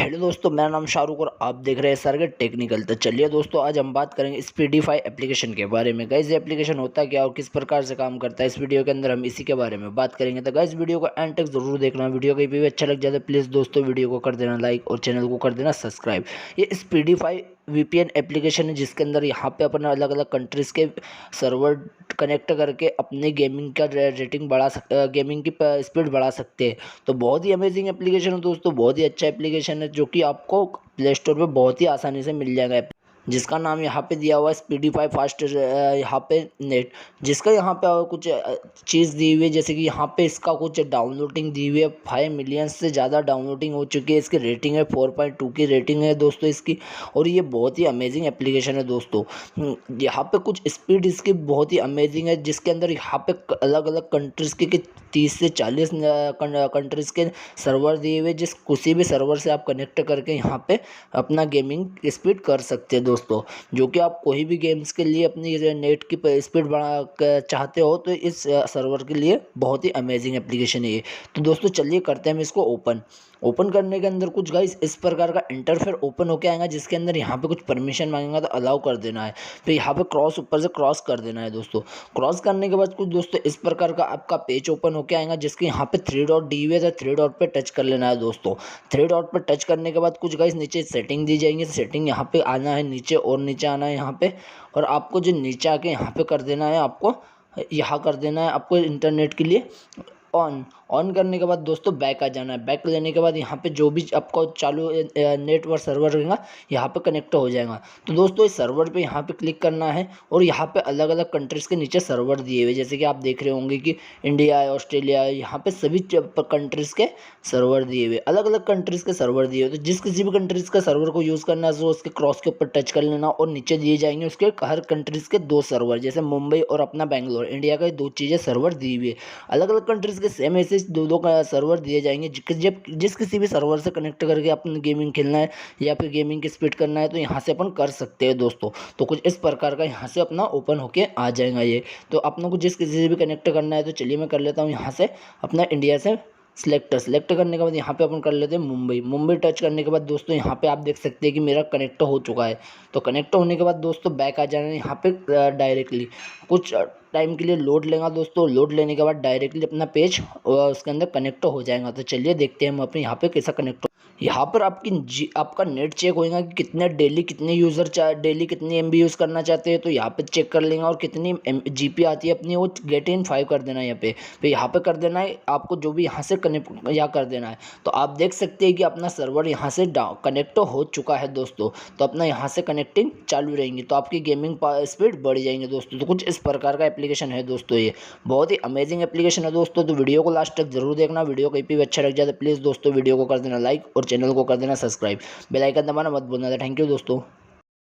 Hello दोस्तों, मेरा नाम शाहरुख और आप देख रहे हैं सर के टेक्निकल। तो चलिए दोस्तों, आज हम बात करेंगे स्पीडीफाई एप्लीकेशन के बारे में। गाइस, ये एप्लीकेशन होता क्या और किस प्रकार से काम करता है, इस वीडियो के अंदर हम इसी के बारे में बात करेंगे। तो गाइस, वीडियो को एंड तक जरूर देखना। वीडियो कहीं भी अच्छा लग जाए तो प्लीज़ दोस्तों वीडियो को कर देना लाइक और चैनल को कर देना सब्सक्राइब। ये स्पीडीफाई वीपीएन एप्लीकेशन है, जिसके अंदर यहाँ पे अपना अलग अलग कंट्रीज़ के सर्वर कनेक्ट करके अपने गेमिंग का रेटिंग गेमिंग की स्पीड बढ़ा सकते हैं। तो बहुत ही अमेजिंग एप्लीकेशन है दोस्तों, बहुत ही अच्छा एप्लीकेशन है जो कि आपको प्ले स्टोर पे बहुत ही आसानी से मिल जाएगा, जिसका नाम यहाँ पे दिया हुआ है स्पीडीफाई फास्ट यहाँ पे नेट। जिसका यहाँ पे कुछ चीज़ दी हुई है, जैसे कि यहाँ पे इसका कुछ डाउनलोडिंग दी हुई है। 5 मिलियन से ज़्यादा डाउनलोडिंग हो चुकी है। इसकी रेटिंग है 4.2 की रेटिंग है दोस्तों इसकी। और ये बहुत ही अमेजिंग एप्लीकेशन है दोस्तों। यहाँ पे कुछ स्पीड इसकी बहुत ही अमेजिंग है, जिसके अंदर यहाँ पे अलग अलग कंट्रीज़ के 30 से 40 कंट्रीज़ के सर्वर दिए हुए, जिस किसी भी सर्वर से आप कनेक्ट करके यहाँ पे अपना गेमिंग स्पीड कर सकते हैं दोस्तों। जो कि आप कोई भी गेम्स के लिए अपनी नेट की स्पीड बढ़ा चाहते हो तो इस सर्वर के लिए बहुत ही अमेजिंग एप्लीकेशन है ये। तो दोस्तों चलिए करते हैं हम इसको ओपन करने के अंदर कुछ गाइस इस प्रकार का इंटरफेयर ओपन होके आएगा, जिसके अंदर यहाँ पे कुछ परमिशन मांगेगा तो अलाउ कर देना है। फिर यहाँ पे ऊपर से क्रॉस कर देना है दोस्तों। क्रॉस करने के बाद कुछ दोस्तों इस प्रकार का आपका पेज ओपन होके आएगा, जिसके यहाँ पे 3 डॉट दी हुई है। 3 डॉट पे टच कर लेना है दोस्तों। 3 डॉट पे टच करने के बाद कुछ गाइस नीचे सेटिंग दी जाएंगी। सेटिंग यहाँ पे आना है नीचे, और नीचे आना है यहाँ पे, और आपको जो नीचे आके यहाँ पे कर देना है, आपको यहाँ कर देना है आपको इंटरनेट के लिए ऑन करने के बाद दोस्तों बैक आ जाना है। बैक लेने के बाद यहाँ पे जो भी आपको चालू नेट और सर्वर रहेगा यहाँ पे कनेक्ट हो जाएगा। तो दोस्तों इस सर्वर पे यहाँ पे क्लिक करना है, और यहाँ पे अलग अलग कंट्रीज़ के नीचे सर्वर दिए हुए, जैसे कि आप देख रहे होंगे कि इंडिया है, ऑस्ट्रेलिया है, यहाँ पे सभी कंट्रीज़ के सर्वर दिए हुए, अलग अलग कंट्रीज़ के सर्वर दिए हुए। तो जिस किसी भी कंट्रीज़ का सर्वर को यूज़ करना है तो उसके क्रॉस के ऊपर टच कर लेना, और नीचे दिए जाएंगे उसके हर कंट्रीज़ के 2 सर्वर, जैसे मुंबई और अपना बेंगलोर, इंडिया का 2 चीज़ें सर्वर दी हुई है। अलग अलग कंट्रीज़ के सेम ऐसे 2 का सर्वर दिए जाएंगे। जिस किसी भी सर्वर से कनेक्ट करके अपन गेमिंग खेलना है या फिर गेमिंग की स्पीड करना है तो यहाँ से अपन कर सकते हैं दोस्तों। तो कुछ इस प्रकार का यहाँ से अपना ओपन होके आ जाएगा ये। तो अपनों को जिस किसी से भी कनेक्ट करना है तो चलिए मैं कर लेता हूँ यहाँ से अपना इंडिया से सेलेक्ट करने के बाद यहाँ पे अपन कर लेते हैं मुंबई टच करने के बाद दोस्तों यहाँ पे आप देख सकते हैं कि मेरा कनेक्ट हो चुका है। तो कनेक्ट होने के बाद दोस्तों बैक आ जाना है यहाँ पे डायरेक्टली। कुछ टाइम के लिए लोड लेगा दोस्तों। लोड लेने के बाद डायरेक्टली अपना पेज उसके अंदर कनेक्ट हो जाएगा। तो चलिए देखते हैं हम अपने यहाँ पे कैसा कनेक्ट। यहाँ पर आपका नेट चेक होएगा कि कितने यूज़र डेली कितनी MB यूज़ करना चाहते हैं, तो यहाँ पे चेक कर लेंगे। और कितनी GB आती है अपनी, वो गेट इन 5 कर देना है यहाँ पे। तो यहाँ पे कर देना है आपको, जो भी यहाँ से कनेक्ट यहाँ कर देना है। तो आप देख सकते हैं कि अपना सर्वर यहाँ से कनेक्ट हो चुका है दोस्तों। तो अपना यहाँ से कनेक्टिंग चालू रहेंगी तो आपकी गेमिंग स्पीड बढ़ जाएंगे दोस्तों। तो कुछ इस प्रकार का एप्लीकेशन है दोस्तों, ये बहुत ही अमेजिंग एप्लीकेशन है दोस्तों। तो वीडियो को लास्ट तक जरूर देखना। वीडियो कहीं भी अच्छा लग जाए तो प्लीज़ दोस्तों वीडियो को कर देना लाइक और चैनल को कर देना सब्सक्राइब। बेल आइकन दबाना मत भूलना। थैंक यू दोस्तों।